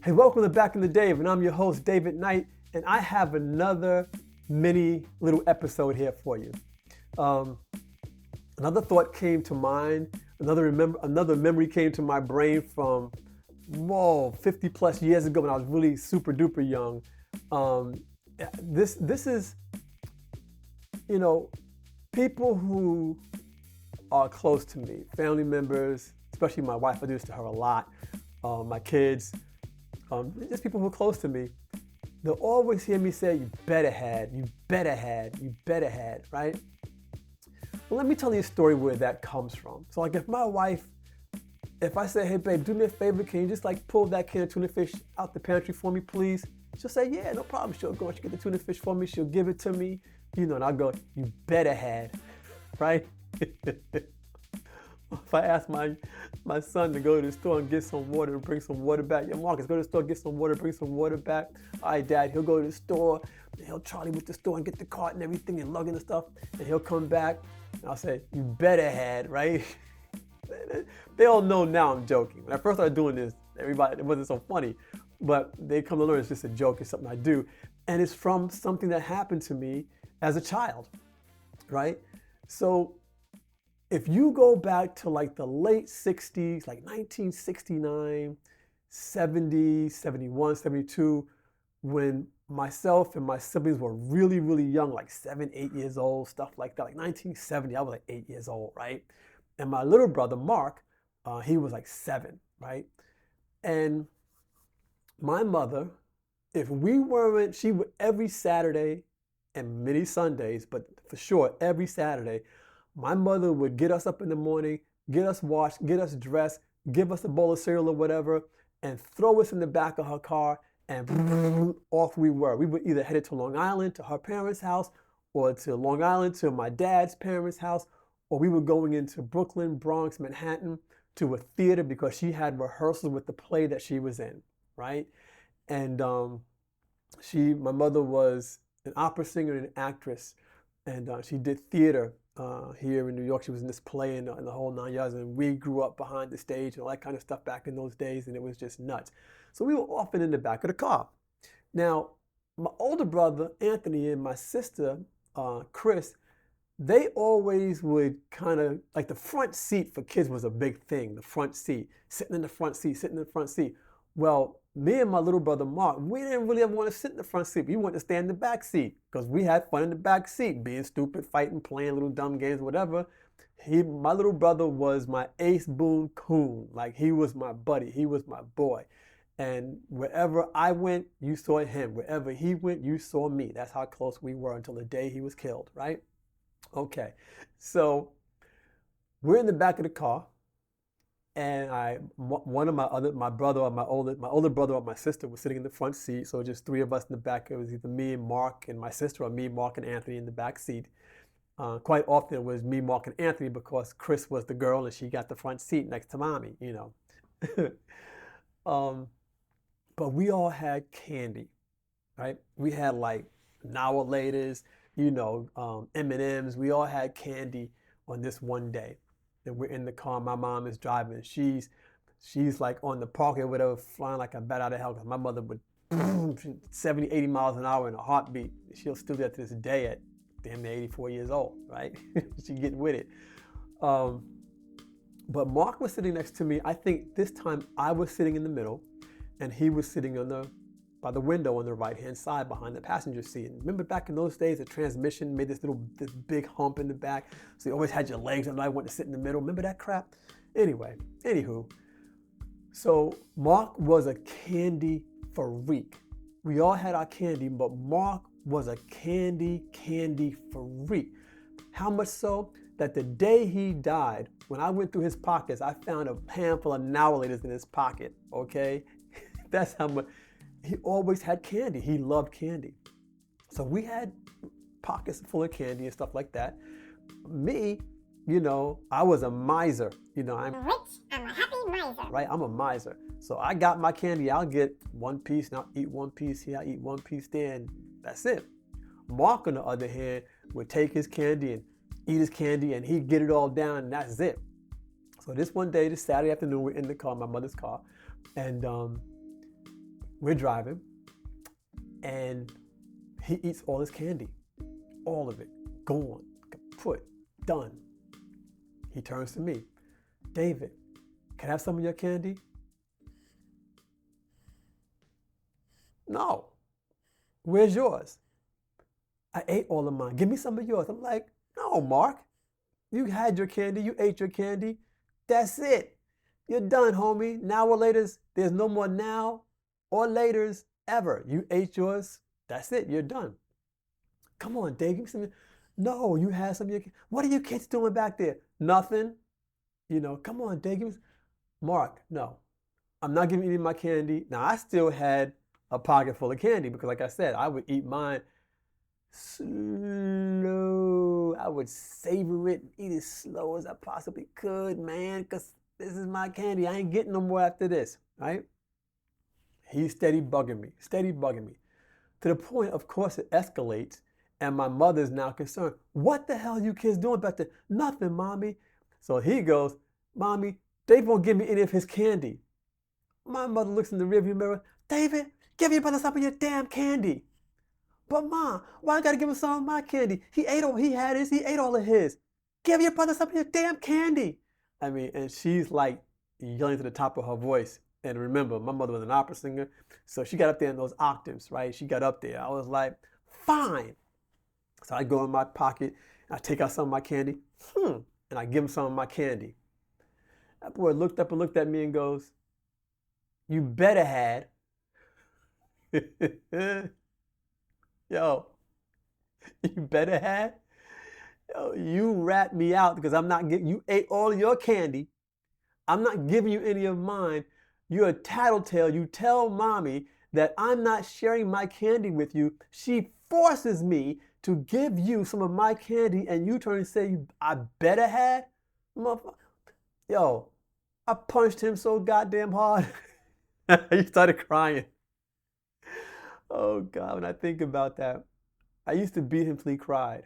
Hey, welcome to Back in the Dave, and I'm your host, David Knight, and I have another mini little episode here for you. Um, Another thought came to mind, another memory came to my brain from, 50 plus years ago when I was really super duper young. Um, this is, you know, people who are close to me, family members, especially my wife. I do this to her a lot. My kids, just people who are close to me. They'll always hear me say, "You better had, you better had, you better had," right? Well, let me tell you a story where that comes from. So, like, if I say, "Hey, babe, do me a favor, can you just like pull that can of tuna fish out the pantry for me, please?" She'll say, "Yeah, no problem." She'll go and she'll get the tuna fish for me. She'll give it to me, and I'll go, "You better had," right? If I ask my son to go to the store and get some water and bring some water back, "Yeah, Marcus, go to the store, get some water, bring some water back." All right, Dad, he'll go to the store, and he'll Charlie with the store and get the cart and everything and lugging the stuff, and he'll come back, and I'll say, "You better had," right? They all know now I'm joking. When I first started doing this, it wasn't so funny, but they come to learn it's just a joke, it's something I do, and it's from something that happened to me as a child, right? So if you go back to like the late 60s, like 1969, 70, 71, 72, when myself and my siblings were really, really young, like 7, 8 years old, stuff like that. Like 1970, I was like 8 years old, right? And my little brother, Marc, he was like 7, right? And my mother, she would every Saturday and many Sundays, but for sure every Saturday, my mother would get us up in the morning, get us washed, get us dressed, give us a bowl of cereal or whatever, and throw us in the back of her car, and off we were. We were either headed to Long Island to her parents' house, or to Long Island to my dad's parents' house, or we were going into Brooklyn, Bronx, Manhattan to a theater because she had rehearsals with the play that she was in, right? And my mother was an opera singer and an actress, and she did theater here in New York. She was in this play and the whole 9 yards, and we grew up behind the stage and all that kind of stuff back in those days, and it was just nuts. So we were often in the back of the car. Now, my older brother, Anthony, and my sister, Chris, they always would kind of, like, the front seat for kids was a big thing, the front seat, sitting in the front seat, sitting in the front seat. Well, me and my little brother Marc, we didn't really ever want to sit in the front seat. We wanted to stay in the back seat because we had fun in the back seat, being stupid, fighting, playing little dumb games, whatever. My little brother was my ace boon coon. Like, he was my buddy. He was my boy. And wherever I went, you saw him. Wherever he went, you saw me. That's how close we were until the day he was killed, right? Okay, so we're in the back of the car, and one of my brother or my older brother or my sister was sitting in the front seat. So just three of us in the back. It was either me and Marc and my sister, or me, Marc, and Anthony in the back seat. Quite often it was me, Marc, and Anthony because Chris was the girl and she got the front seat next to mommy, But we all had candy, right? We had like Now Laters, M&Ms. We all had candy on this one day. And we're in the car, my mom is driving. She's like on the parkway or whatever, flying like a bat out of hell. Cause my mother would 70, 80 miles an hour in a heartbeat. She'll still do that to this day at damn near 84 years old, right? She getting with it. But Marc was sitting next to me. I think this time I was sitting in the middle, and he was sitting by the window on the right-hand side behind the passenger seat. And remember back in those days, the transmission made this big hump in the back. So you always had your legs and I wanted to sit in the middle. Remember that crap? Anywho. So Marc was a candy freak. We all had our candy, but Marc was a candy freak. How much so that the day he died, when I went through his pockets, I found a handful of Now Laters in his pocket, okay? That's how much. He always had candy. He loved candy. So we had pockets full of candy and stuff like that. Me, I was a miser. I'm a happy miser. Right? I'm a miser. So I got my candy. I'll get one piece and I'll eat one piece here. I'll eat one piece there, and that's it. Marc, on the other hand, would take his candy and eat his candy, and he'd get it all down, and that's it. So this one day, this Saturday afternoon, we're in the car, my mother's car, and we're driving, and he eats all his candy, all of it, gone, kaput, done. He turns to me, David, can I have some of your candy? No. Where's yours? I ate all of mine. Give me some of yours. I'm like, no, Mark. You had your candy. You ate your candy. That's it. You're done, homie. Now or later's, there's no more now or later's ever. You ate yours. That's it. You're done. Come on, Dave. Give me some. No, you had some of your. What are you kids doing back there? Nothing. Come on, Dave. Give me. Mark, no. I'm not giving you any of my candy. Now, I still had a pocket full of candy because, like I said, I would eat mine slow. I would savor it and eat as slow as I possibly could, man, because this is my candy. I ain't getting no more after this, right? He's steady bugging me, to the point, of course, it escalates, and my mother's now concerned. What the hell are you kids doing back there? Nothing, Mommy. So he goes, Mommy, Dave won't give me any of his candy. My mother looks in the rearview mirror. David, give your brother some of your damn candy. But Mom, why I gotta give him some of my candy? He ate all of his. Give your brother some of your damn candy. I mean, and she's like yelling to the top of her voice. And remember, my mother was an opera singer, so she got up there in those octaves, right? She got up there. I was like, fine. So I go in my pocket, and I take out some of my candy, and I give him some of my candy. That boy looked up and looked at me and goes, you better had. Yo, you better had. Yo, you rat me out because I'm not getting, you ate all your candy. I'm not giving you any of mine. You're a tattletale. You tell Mommy that I'm not sharing my candy with you. She forces me to give you some of my candy, and you turn and say, I better had? Yo, I punched him so goddamn hard. He started crying. Oh, God, when I think about that, I used to beat him till he cried.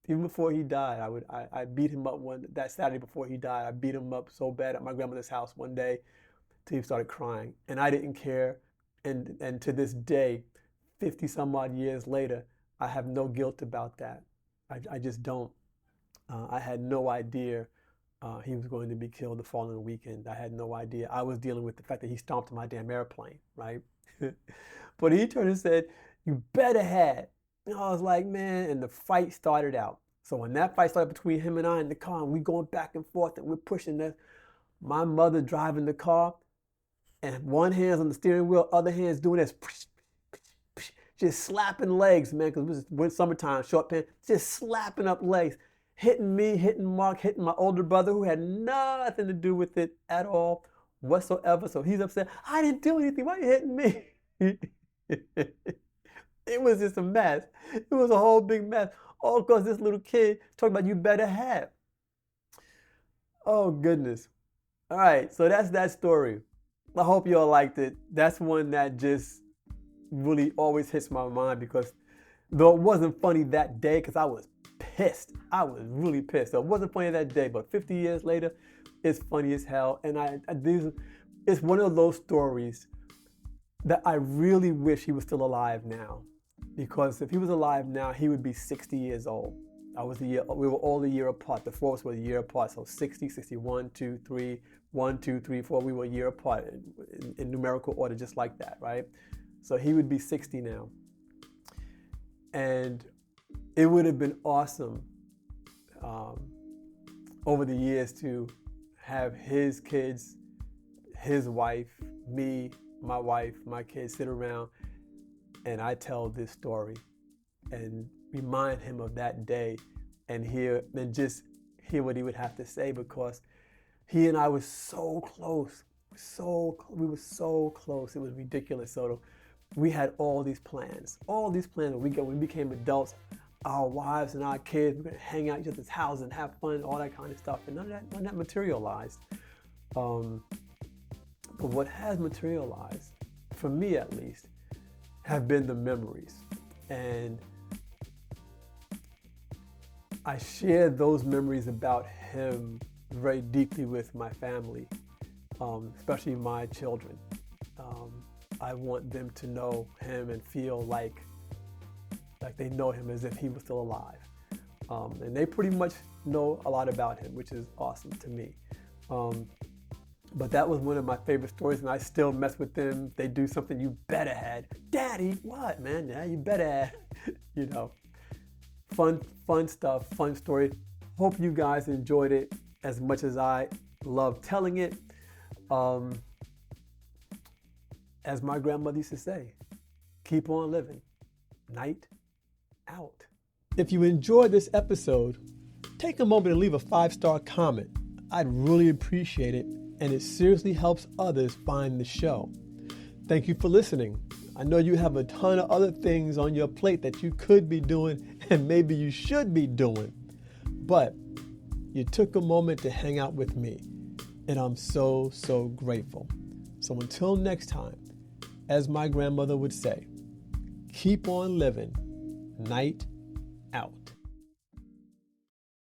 Even before he died, I beat him up that Saturday before he died. I beat him up so bad at my grandmother's house one day till he started crying. And I didn't care. And to this day, 50 some odd years later, I have no guilt about that. I just don't. I had no idea he was going to be killed the following weekend. I had no idea. I was dealing with the fact that he stomped my damn airplane, right? But he turned and said, you better had. And I was like, man, and the fight started out. So when that fight started between him and I in the car, and we going back and forth, and we're pushing this, my mother driving the car, and one hand's on the steering wheel, other hand's doing this, just slapping legs, man, because it was summertime, short pants, just slapping up legs, hitting me, hitting Mark, hitting my older brother who had nothing to do with it at all whatsoever. So he's upset. I didn't do anything. Why are you hitting me? It was just a mess. It was a whole big mess. All because this little kid talking about you better have. Oh, goodness. All right, so that's that story. I hope you all liked it. That's one that just really always hits my mind because though it wasn't funny that day because I was pissed. I was really pissed. So it wasn't funny that day, but 50 years later, it's funny as hell. And it's one of those stories that I really wish he was still alive now. Because if he was alive now, he would be 60 years old. We were all a year apart. The four of us were a year apart. So 60, 61, 2, 3, 1, 2, 3, 4. We were a year apart in numerical order, just like that, right? So he would be 60 now. And it would have been awesome over the years to have his kids, his wife, me, my wife, my kids sit around and I tell this story and remind him of that day and just hear what he would have to say because he and I were so close. We were so close. It was ridiculous. So we had all these plans. When we became adults, our wives and our kids, we're gonna hang out at each other's houses and have fun, all that kind of stuff. And none of that materialized. But what has materialized, for me at least, have been the memories. And I share those memories about him very deeply with my family, especially my children. I want them to know him and feel like they know him as if he was still alive. And they pretty much know a lot about him, which is awesome to me. But that was one of my favorite stories, and I still mess with them. They do something you better had. Daddy, what, man? Yeah, you better had. You know, fun stuff, fun story. Hope you guys enjoyed it as much as I love telling it. As my grandmother used to say, keep on living. Night out. If you enjoyed this episode, take a moment to leave a 5-star comment. I'd really appreciate it, and it seriously helps others find the show. Thank you for listening. I know you have a ton of other things on your plate that you could be doing and maybe you should be doing, but you took a moment to hang out with me, and I'm so grateful. So until next time, as my grandmother would say, keep on living. Night out.